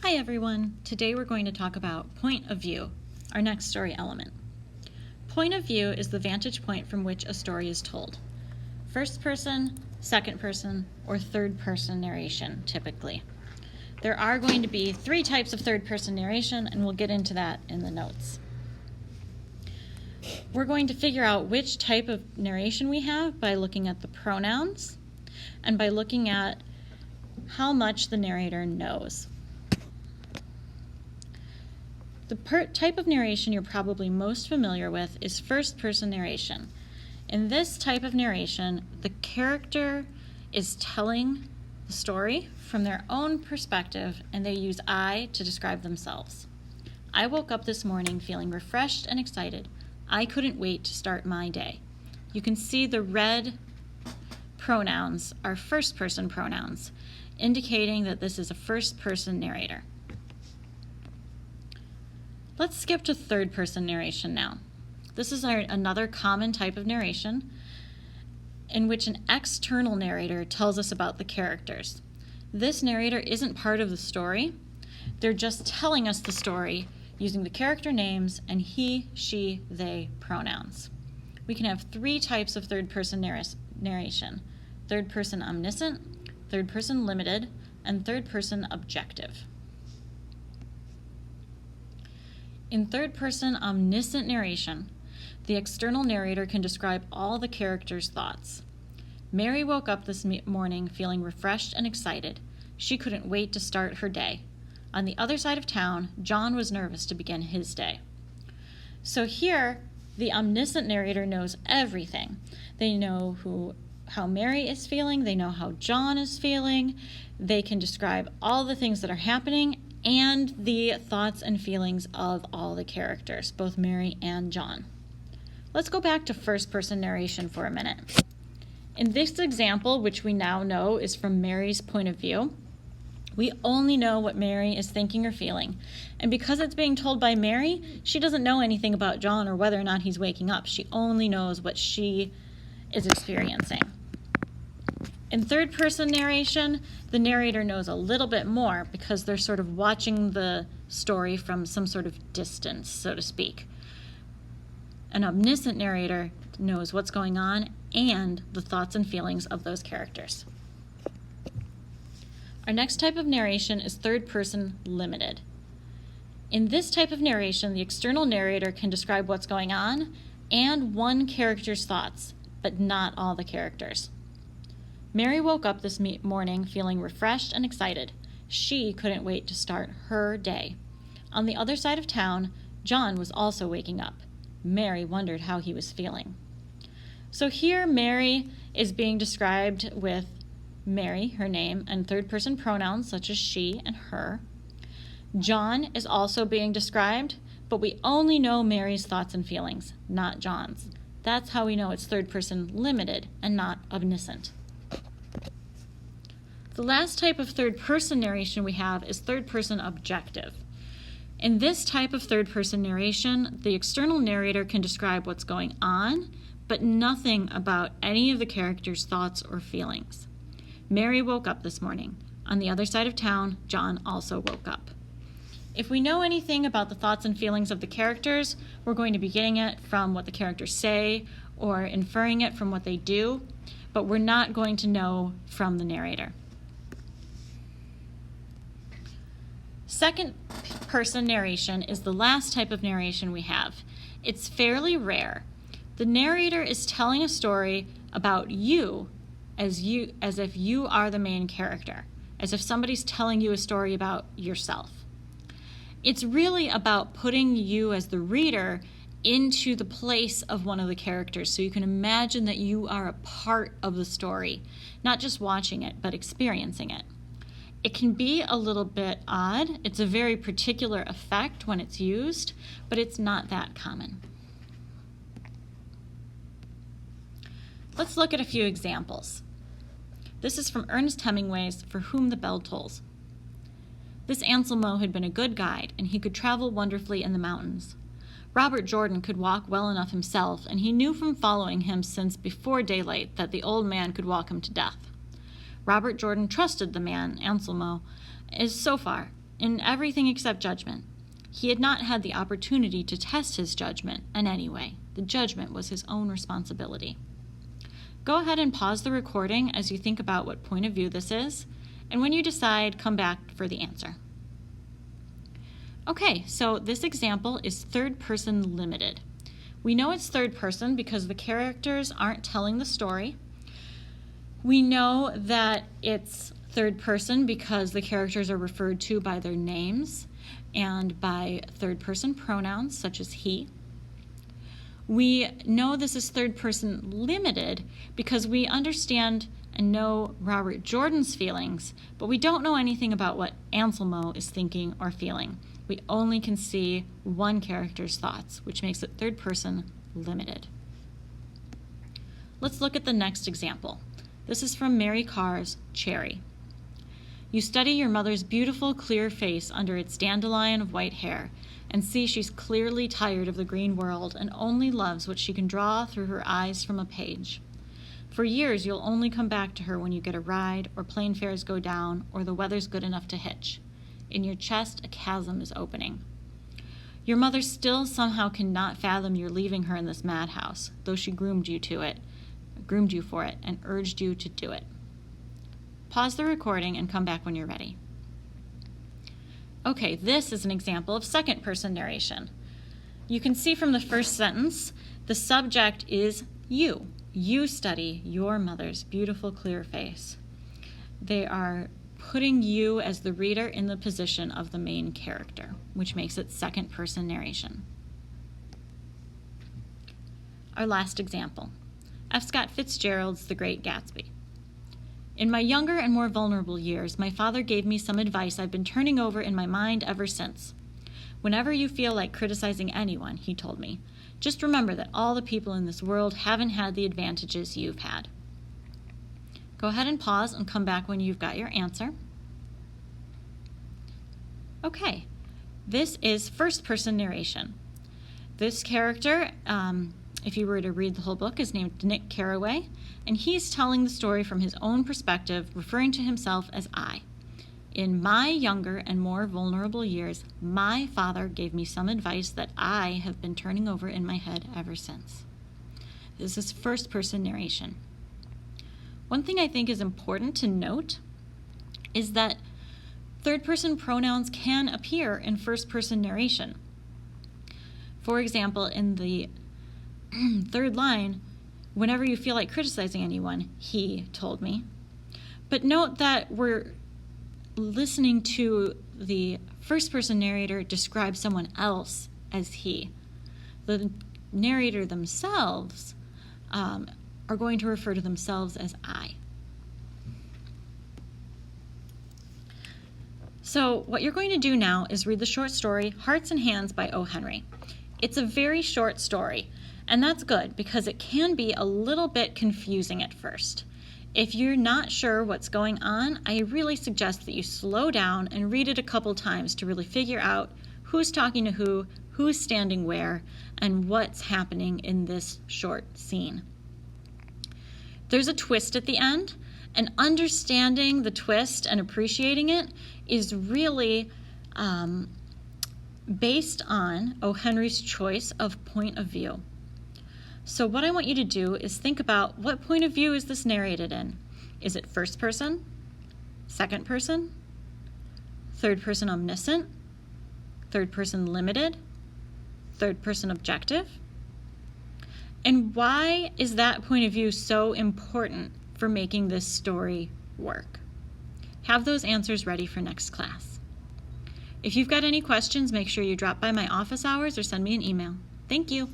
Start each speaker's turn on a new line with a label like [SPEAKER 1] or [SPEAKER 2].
[SPEAKER 1] Hi everyone! Today we're going to talk about point of view, our next story element. Point of view is the vantage point from which a story is told. First person, second person, or third person narration, typically. There are going to be 3 types of third person narration, and we'll get into that in the notes. We're going to figure out which type of narration we have by looking at the pronouns and by looking at how much the narrator knows. The type of narration you're probably most familiar with is first-person narration. In this type of narration, the character is telling the story from their own perspective, and they use I to describe themselves. I woke up this morning feeling refreshed and excited. I couldn't wait to start my day. You can see the red pronouns are first-person pronouns, indicating that this is a first-person narrator. Let's skip to third-person narration now. This is another common type of narration in which an external narrator tells us about the characters. This narrator isn't part of the story. They're just telling us the story using the character names and he, she, they pronouns. We can have 3 types of third-person narration: third-person omniscient, third-person limited, and third-person objective. In third-person omniscient narration, the external narrator can describe all the characters' thoughts. Mary woke up this morning feeling refreshed and excited. She couldn't wait to start her day. On the other side of town, John was nervous to begin his day. So here, the omniscient narrator knows everything. They know how Mary is feeling. They know how John is feeling. They can describe all the things that are happening and the thoughts and feelings of all the characters, both Mary and John. Let's go back to first-person narration for a minute. In this example, which we now know is from Mary's point of view, we only know what Mary is thinking or feeling. And because it's being told by Mary, she doesn't know anything about John or whether or not he's waking up. She only knows what she is experiencing. In third-person narration, the narrator knows a little bit more because they're sort of watching the story from some sort of distance, so to speak. An omniscient narrator knows what's going on and the thoughts and feelings of those characters. Our next type of narration is third-person limited. In this type of narration, the external narrator can describe what's going on and one character's thoughts, but not all the characters. Mary woke up this morning feeling refreshed and excited. She couldn't wait to start her day. On the other side of town, John was also waking up. Mary wondered how he was feeling. So here Mary is being described with Mary, her name, and third-person pronouns such as she and her. John is also being described, but we only know Mary's thoughts and feelings, not John's. That's how we know it's third-person limited and not omniscient. The last type of third-person narration we have is third-person objective. In this type of third-person narration, the external narrator can describe what's going on, but nothing about any of the characters' thoughts or feelings. Mary woke up this morning. On the other side of town, John also woke up. If we know anything about the thoughts and feelings of the characters, we're going to be getting it from what the characters say or inferring it from what they do, but we're not going to know from the narrator. Second-person narration is the last type of narration we have. It's fairly rare. The narrator is telling a story about you as if you are the main character, as if somebody's telling you a story about yourself. It's really about putting you as the reader into the place of one of the characters so you can imagine that you are a part of the story, not just watching it, but experiencing it. It can be a little bit odd. It's a very particular effect when it's used, but it's not that common. Let's look at a few examples. This is from Ernest Hemingway's For Whom the Bell Tolls. This Anselmo had been a good guide, and he could travel wonderfully in the mountains. Robert Jordan could walk well enough himself, and he knew from following him since before daylight that the old man could walk him to death. Robert Jordan trusted the man, Anselmo, so far, in everything except judgment. He had not had the opportunity to test his judgment in any way. The judgment was his own responsibility. Go ahead and pause the recording as you think about what point of view this is, and when you decide, come back for the answer. Okay, so this example is third person limited. We know it's third person because the characters aren't telling the story. We know that it's third person because the characters are referred to by their names and by third person pronouns such as he. We know this is third person limited because we understand and know Robert Jordan's feelings, but we don't know anything about what Anselmo is thinking or feeling. We only can see one character's thoughts, which makes it third person limited. Let's look at the next example. This is from Mary Karr's Cherry. You study your mother's beautiful, clear face under its dandelion of white hair and see she's clearly tired of the green world and only loves what she can draw through her eyes from a page. For years, you'll only come back to her when you get a ride or plane fares go down or the weather's good enough to hitch. In your chest, a chasm is opening. Your mother still somehow cannot fathom your leaving her in this madhouse, though she groomed you for it, and urged you to do it. Pause the recording and come back when you're ready. Okay, this is an example of second person narration. You can see from the first sentence, the subject is you. You study your mother's beautiful, clear face. They are putting you as the reader in the position of the main character, which makes it second person narration. Our last example, F. Scott Fitzgerald's The Great Gatsby. In my younger and more vulnerable years, my father gave me some advice I've been turning over in my mind ever since. Whenever you feel like criticizing anyone, he told me, just remember that all the people in this world haven't had the advantages you've had. Go ahead and pause and come back when you've got your answer. Okay, this is first person narration. This character, if you were to read the whole book, is named Nick Carraway, and he's telling the story from his own perspective, referring to himself as I. In my younger and more vulnerable years, my father gave me some advice that I have been turning over in my head ever since. This is first person narration. One thing I think is important to note is that third person pronouns can appear in first person narration. For example, in the third line, whenever you feel like criticizing anyone, he told me. But note that we're listening to the first person narrator describe someone else as he. The narrator themselves are going to refer to themselves as I. So what you're going to do now is read the short story Hearts and Hands by O. Henry. It's a very short story, and that's good because it can be a little bit confusing at first. If you're not sure what's going on, I really suggest that you slow down and read it a couple times to really figure out who's talking to who's standing where, and what's happening in this short scene. There's a twist at the end, and understanding the twist and appreciating it is really based on O. Henry's choice of point of view. So what I want you to do is think about what point of view is this narrated in? Is it first person, second person, third person omniscient, third person limited, third person objective? And why is that point of view so important for making this story work? Have those answers ready for next class. If you've got any questions, make sure you drop by my office hours or send me an email. Thank you.